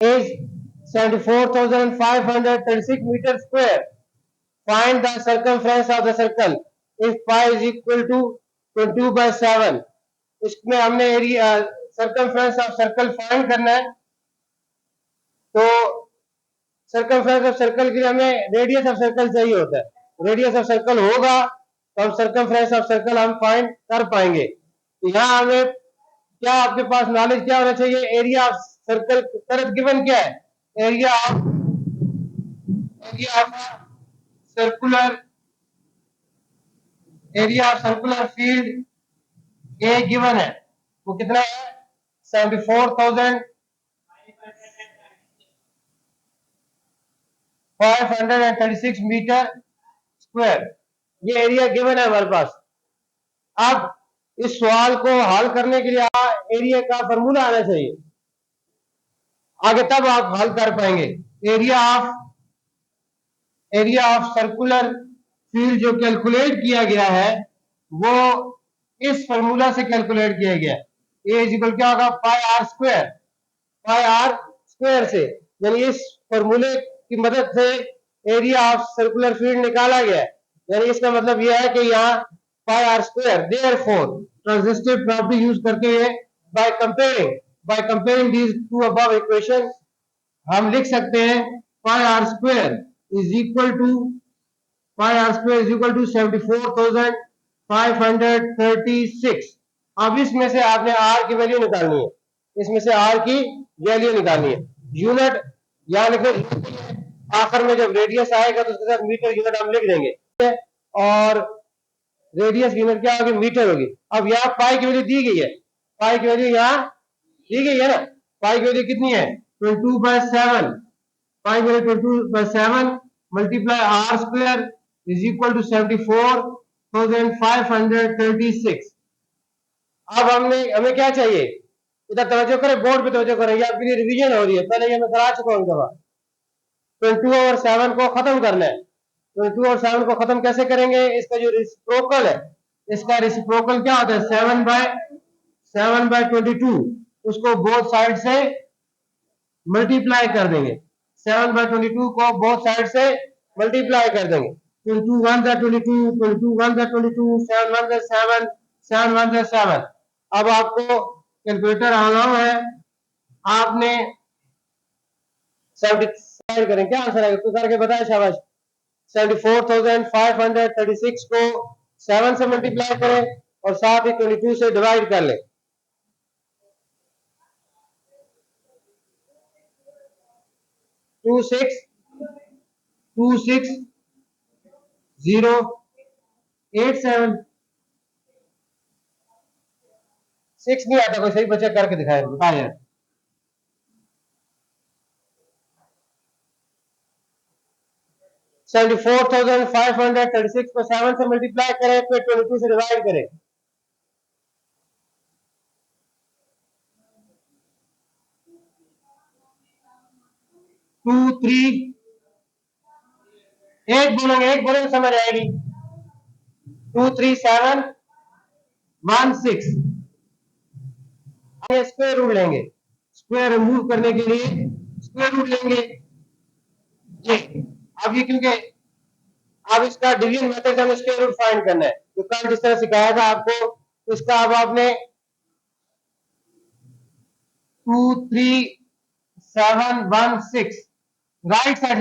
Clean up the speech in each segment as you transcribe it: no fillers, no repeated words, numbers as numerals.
is 74,536 meters square. Find the circumference of the circle if pi is equal to 22 by 7. इसमें हमने area circumference of circle find करना है। तो circumference of circle के लिए हमें रेडियस ऑफ सर्कल चाहिए होता है। रेडियस ऑफ सर्कल होगा तो हम सर्कमफ्रेंस ऑफ सर्कल हम फाइंड कर पाएंगे। तो यहाँ हमें क्या, आपके पास नॉलेज क्या होना चाहिए? एरिया ऑफ सर्कल तरफ गिवन क्या है? Area of circular field A given है, वो कितना है? 74,536 मीटर स्क्वायर। ये एरिया गिवन है हमारे पास। अब इस सवाल को हल करने के लिए एरिया का फॉर्मूला आना चाहिए आगे, तब आप हल कर पाएंगे। एरिया ऑफ सर्कुलर फील्ड जो कैलकुलेट किया गया है वो इस फॉर्मूला से कैलकुलेट किया गया है। ए इज इक्वल क्या होगा? पाई आर स्क्वायर से, यानी इस फॉर्मूले की मदद से एरिया ऑफ सर्कुलर फील्ड निकाला गया है। यानी इसका मतलब यह है कि यहाँ pi r square. Therefore transitive property use करके by comparing these two above equation हम लिख सकते हैं pi r square is equal to 74,536। अब इसमें से आपने आर की वैल्यू निकालनी है, यूनिट यहाँ लिखे, आखिर में जब रेडियस आएगा तो उसके साथ मीटर यूनिट हम लिख देंगे, और रेडियस यूनिट क्या होगी? मीटर होगी। अब यहाँ पाई की वैल्यू दी गई है, पाई की वैल्यू यहाँ दी गई है ना। पाई की वैल्यू कितनी है? 22/7। पाई की value 22/7 multiply r square is equal to 74,536। अब हमें क्या चाहिए? इधर तवज्जो करें, बोर्ड पे तवज्जो करें, ये आपके लिए रिवीजन हो रही है, पहले ये मैं करा चुका हूं दफा। 22 और 7 को खत्म करना है। 22 और 7 को खत्म कैसे करेंगे? इसका जो रेसिप्रोकल है, इसका रेसिप्रोकल क्या होता है? 7/22, उसको बोथ साइड से मल्टीप्लाई कर देंगे। 7/22 को बोथ साइड से मल्टीप्लाई कर देंगे। 22 1 22, 22 1 22, 7 1 7, 7 1 7। अब आपको कैलकुलेटर अलाउ है, आपने 70 करें, क्या आंसर आएगा? तो करके बताए, शाबाश। 74,536 को 7 से मल्टीप्लाई करें और साथ ही 22 से डिवाइड कर लें। 26,087। 6 नहीं आता, कोई सही बच्चा करके दिखाए, बता यार। 74,536 को 7 से मल्टीप्लाई करें, फिर 22 से डिवाइड करें। 2 3 एक बोलेंगे समझ आएगी। 2 3 7 1 6। स्क्वायर रूट लेंगे, स्क्वायर रिमूव करने के लिए स्क्वायर रूट लेंगे। अब ये क्योंकि अब इसका डिवीजन मेथड से हमें स्क्वायर रूट फाइंड करना है, तो कल जिस तरह सिखाया था आपको, इसका अब आपने 2 3 7 1 6 राइट साइड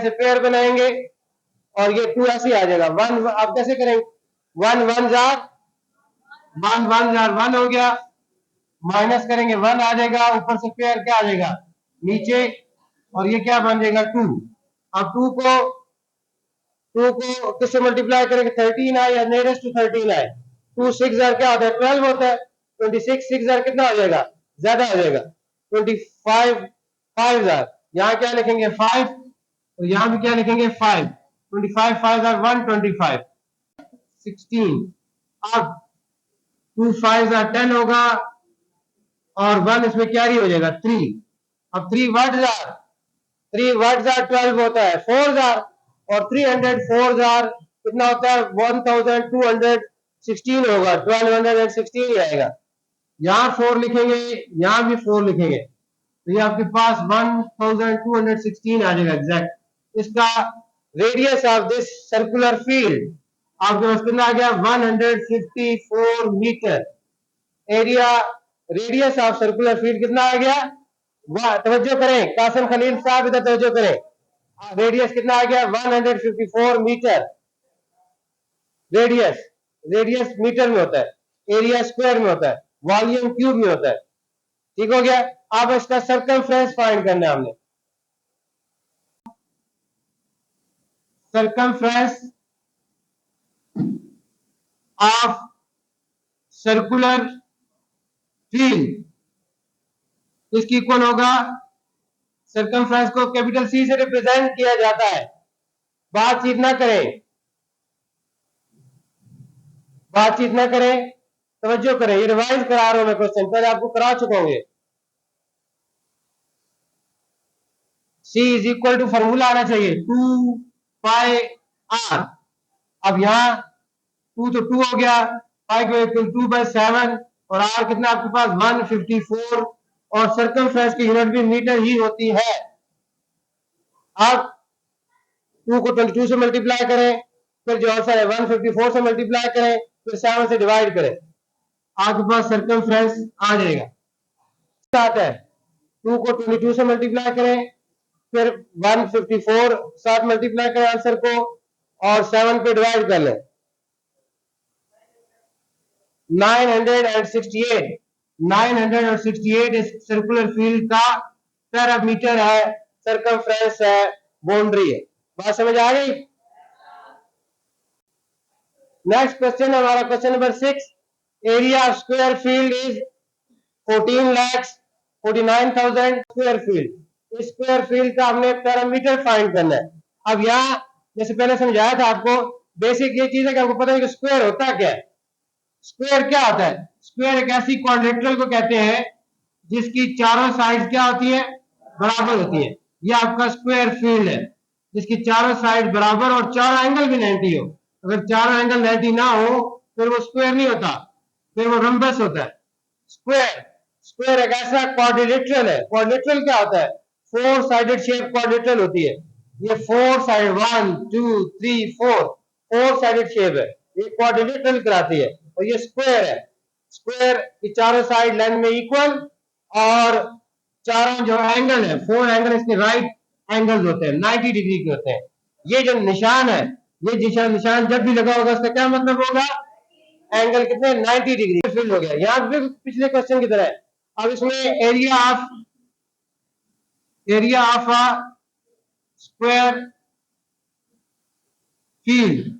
से पेयर बनाएंगे, और ये 2 ऐसे आ जाएगा। 1 आप कैसे करेंगे? 1 1 जार 1 हो गया, माइनस करेंगे 1 आ जाएगा, ऊपर से पेयर क्या आ जाएगा? नीचे, और ये क्या बन जाएगा? 2। अब 2 को किससे मल्टीप्लाई करेंगे? 13 आए या नियरेस्ट टू 13 आए। 2 6 जार क्या होता है? 12 होता है। 26 6 जार कितना हो जाएगा? ज्यादा हो जाएगा। 25 5 जार, यहाँ क्या लिखेंगे? 5, और यहाँ भी क्या लिखेंगे? 5। 25 5 जार 125 16। अब 2 5 जार 10 होगा, और 1 इसमें कैरी हो जाएगा 3। अब 3 व्हाट जार 12 होता है। 4 जार, और 304 जार कितना होता है? 1216 होगा, 1216 ही आएगा। यहाँ 4 लिखेंगे, यहाँ भी 4 लिखेंगे, तो ये आपके पास 1216 आ जाएगा एग्जैक्ट। इसका radius of this circular field आपके पास कितना आ गया 154 metre. Area radius of circular field कितना आ गया, वाह तवज्जो करें कासिम खलील साहब इधर तवज्जो करें, रेडियस कितना आ गया 154 मीटर। रेडियस रेडियस मीटर में होता है, एरिया स्क्वायर में होता है, वॉल्यूम क्यूब में होता है। ठीक हो गया। अब इसका सर्कमफ्रेंस फाइंड करना है हमने। सर्कमफ्रेंस ऑफ सर्कुलर फील्ड इसकी इक्वल होगा, सर्कमफ्रेंस को कैपिटल सी से रिप्रेजेंट किया जाता है। बातचीत ना करें, बातचीत ना करें, तवज्जो करें, ये रिवाइज करा रहा हूं मैं क्वेश्चन, पहले आपको करा चुका हूं ये। C is equal to formula आना चाहिए 2 पाई r। अब यहाँ 2 तो 2 हो गया, पाई को इक्वल 2/7 और r कितना आपके पास 154 और सर्कमफ्रेंस की यूनिट भी मीटर ही होती है। अब 2 को 22 से मल्टीप्लाई करें, फिर जो आंसर है 154 से मल्टीप्लाई करें, फिर 7 से डिवाइड करें, आपके पास सर्कमफ्रेंस आ जाएगा। साथ है 2 को 22 से मल्टीप्लाई करें, फिर 154 साथ मल्टीप्लाई करें आंसर को और 7 पे डिवाइड कर लें। 968 968 इस सर्कुलर फील्ड का पैरामीटर है, सर्कमफ्रेंस है, बाउंड्री है। बात समझ आ गई। नेक्स्ट क्वेश्चन हमारा question number 6। Area of square field is 14,49,000 square field. इस स्क्वायर फील्ड का हमने पैरामीटर फाइंड करना है। अब यहाँ जैसे पहले समझाया था आपको, बेसिक ये चीज है कि आपको पता है कि स्क्वायर होता क्या है। स्क्वायर क्या होता है, स्क्वायर एक ऐसी क्वाड्रेटरल को कहते हैं जिसकी चारों साइड क्या होती है, बराबर होती है। ये आपका स्क्वायर फील्ड है जिसकी चारों साइड बराबर और चारों एंगल भी 90 हो। अगर चारों एंगल 90 ना हो फिर वो स्क्वायर नहीं होता, फिर वो रम्बस होता है। स्क्वायर स्क्वायर एक ऐसा क्वाड्रिलेटरल है। क्वाड्रिलेटरल क्या होता है, 4 साइडेड शेप क्वाड्रिलेटरल होती है। ये 4 साइड 1 2 3 4 साइडेड शेप है, ये क्वाड्रिलेटरल कहलाती है। और ये स्क्वायर है, स्क्वायर की चारों साइड लेंथ में इक्वल और चारों जो एंगल है 4 एंगल इसके राइट एंगल्स होते हैं, 90 डिग्री के होते हैं। ये जो निशान है, ये निशान जब भी लगा होगा उसका क्या मतलब होगा, एंगल कितने 90 डिग्री फिल हो गया। यहां भी पिछले क्वेश्चन की तरह। अब इसमें area of a square field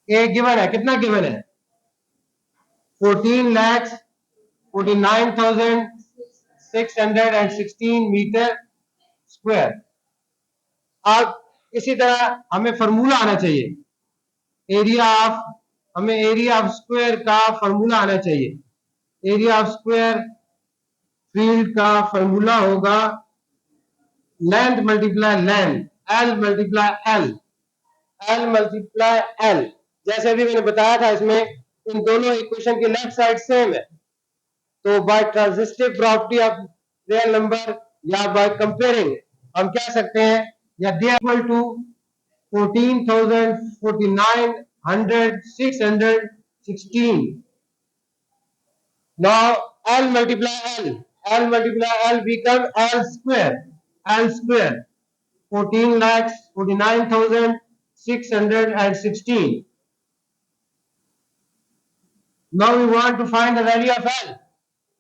A given है, कितना गिवन है 14,49,616 मीटर स्क्वायर। अब इसी तरह हमें फॉर्मूला आना चाहिए हमें एरिया ऑफ स्क्वायर का फॉर्मूला आना चाहिए। एरिया ऑफ स्क्वायर फील्ड का फॉर्मूला होगा length multiply length, L multiply L, L multiply L. जैसे अभी मैंने बताया था, इसमें इन दोनों इक्वेशन की लेफ्ट साइड सेम है, तो by transitive property of real number या बाय कंपेयरिंग हम कह सकते हैं या they equal to 14,49,616। now L multiply L multiply L become L square 14,49,616. Now we want to find the value of L.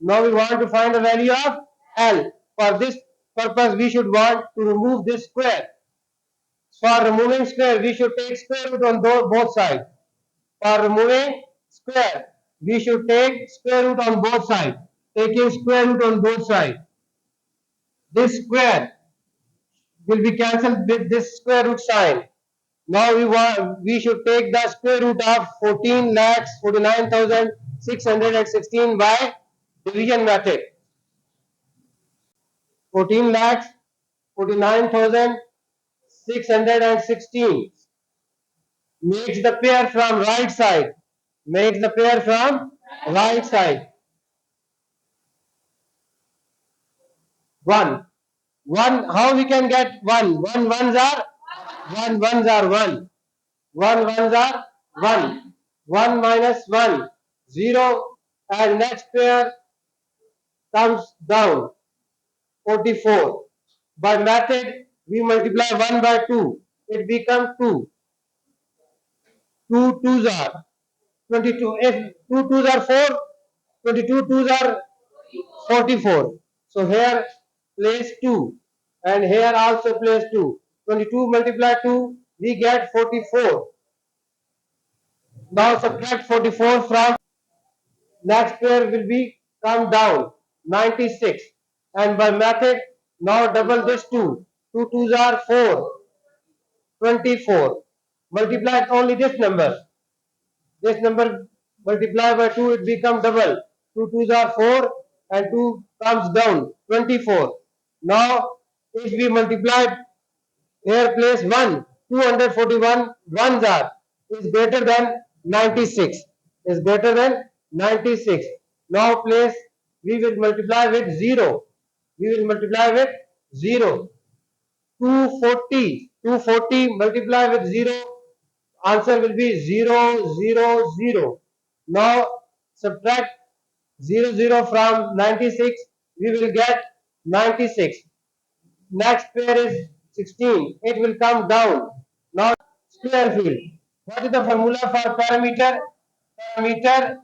Now we want to find the value of L. For this purpose we should want to remove this square. For removing square we should take square root on both sides. For removing square we should take square root on both sides. Taking square root on both sides, this square will be cancelled with this square root sign. Now we should take the square root of 14,49,616 by division method. 14,49,616 makes the pair from right side. Makes the pair from right side. 1. 1, how we can get 1? 1 ones are 1 ones are 1. 1 ones are 1. 1 minus 1, 0. And next pair comes down, 44. By method, we multiply 1 by 2. It becomes 2. 2 twos are 22. If 2 twos are 4, 22 twos are 44. So here place 2 and here also place 2. 22 multiply 2, we get 44. Now subtract 44 from next pair will be come down 96. And by method, now double this 2. 2 twos are 4, 24. Multiply only this number. This number multiply by 2, it become double. 2 twos are 4 and 2 comes down, 24. Now, if we multiply here place 1, 241 ones are is greater than 96. Is greater than 96. Now place we will multiply with 0. We will multiply with 0. 240. 240 multiply with 0. Answer will be 0, 0, 0. Now subtract 0, 0 from 96. We will get 96. Next pair is 16. It will come down. Now square field. What is the formula for parameter? Parameter,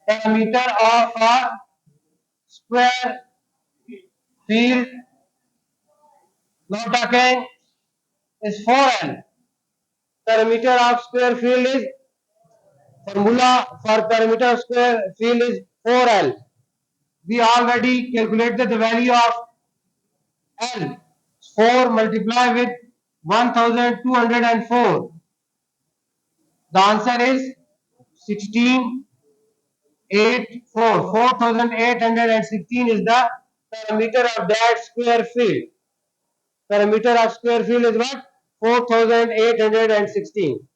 parameter of a square field. Now talking is 4L. Parameter of square field is formula for parameter of square field is 4L. We already calculated the value of L. 4 multiply with 1204. The answer is 16, 8, 4. 4816 is the parameter of that square field. Parameter of square field is what? 4816.